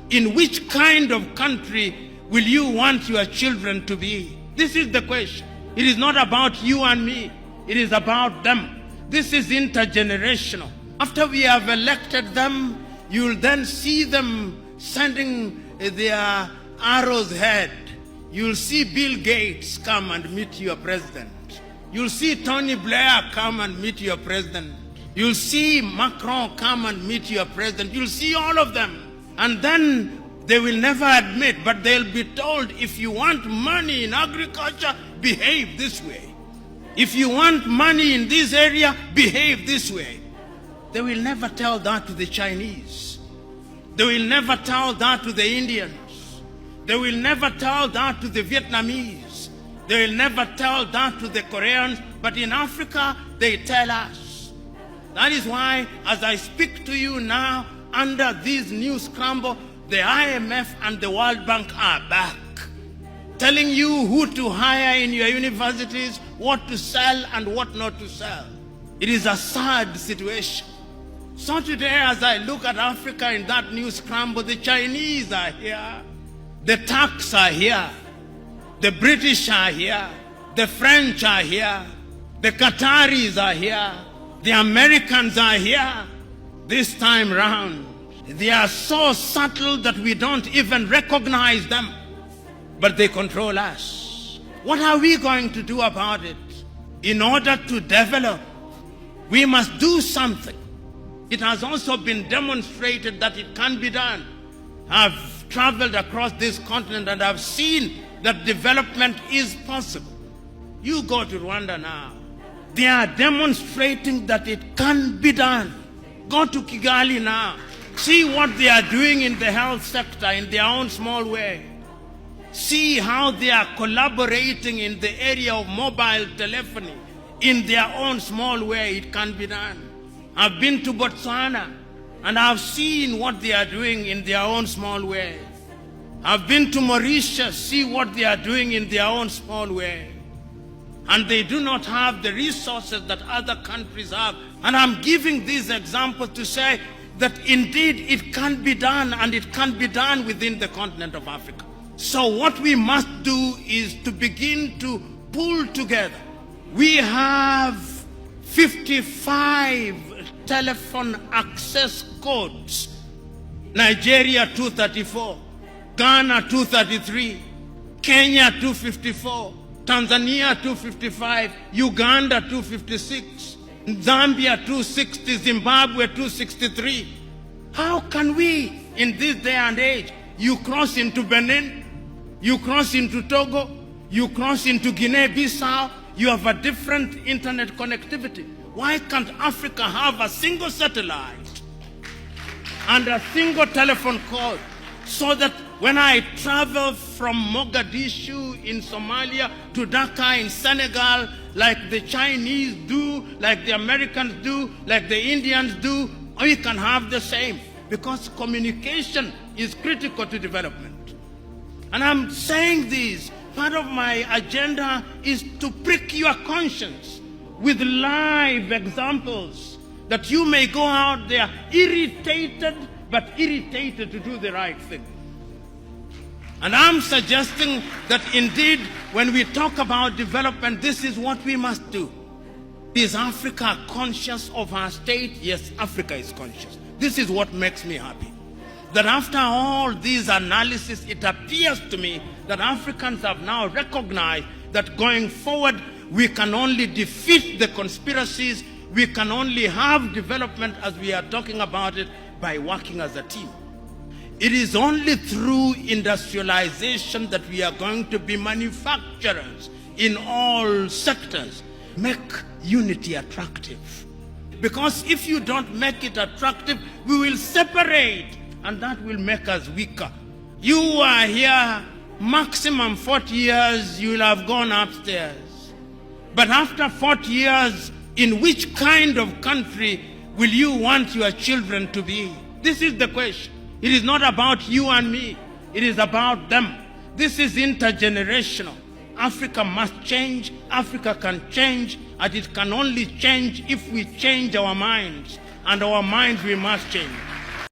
In which kind of country will you want your children to be? This is the question. It is not about you and me. It is about them. This is intergenerational. After we have elected them, you will then see them sending their arrows ahead. You'll see Bill Gates come and meet your president. You'll see Tony Blair come and meet your president. You'll see Macron come and meet your president. You'll see all of them. And then they will never admit, but they'll be told, if you want money in agriculture, behave this way. If you want money in this area, behave this way. They will never tell that to the Chinese. They will never tell that to the Indians. They will never tell that to the Vietnamese. They will never tell that to the Koreans. But in Africa, they tell us. That is why, as I speak to you now, under this new scramble, the IMF and the World Bank are back, telling you who to hire in your universities, what to sell and what not to sell. It is a sad situation. So today, as I look at Africa in that new scramble, the Chinese are here, the Turks are here, the British are here, the French are here, the Qataris are here, the Americans are here. This time round, they are so subtle that we don't even recognize them, but they control us. What are we going to do about it? In order to develop, we must do something. It has also been demonstrated that it can be done. I've traveled across this continent and I've seen that development is possible. You go to Rwanda now. They are demonstrating that it can be done. Go to Kigali now. See what they are doing in the health sector in their own small way. See how they are collaborating in the area of mobile telephony in their own small way. It can be done. I've been to Botswana and I've seen what they are doing in their own small way. I've been to Mauritius, see what they are doing in their own small way. And they do not have the resources that other countries have. And I'm giving this example to say that indeed it can be done, and it can be done within the continent of Africa. So what we must do is to begin to pull together. We have 55 telephone access codes. Nigeria 234, Ghana 233, Kenya 254, Tanzania 255, Uganda 256, Zambia 260, Zimbabwe 263. How can we, in this day and age, you cross into Benin, you cross into Togo, you cross into Guinea-Bissau, you have a different internet connectivity. Why can't Africa have a single satellite and a single telephone code, so that when I travel from Mogadishu in Somalia to Dhaka in Senegal, like the Chinese do, like the Americans do, like the Indians do, we can have the same, because communication is critical to development. And I'm saying this, part of my agenda is to prick your conscience with live examples, that you may go out there irritated, but irritated to do the right thing. And I'm suggesting that indeed, when we talk about development, this is what we must do. Is Africa conscious of her state? Yes, Africa is conscious. This is what makes me happy. That after all these analysis, it appears to me that Africans have now recognized that going forward, we can only defeat the conspiracies, we can only have development as we are talking about it by working as a team. It is only through industrialization that we are going to be manufacturers in all sectors. Make unity attractive. Because if you don't make it attractive, we will separate, and that will make us weaker. You are here, maximum 40 years, you will have gone upstairs. But after 40 years, in which kind of country will you want your children to be? This is the question. It is not about you and me. It is about them. This is intergenerational. Africa must change. Africa can change. And it can only change if we change our minds. And our minds we must change.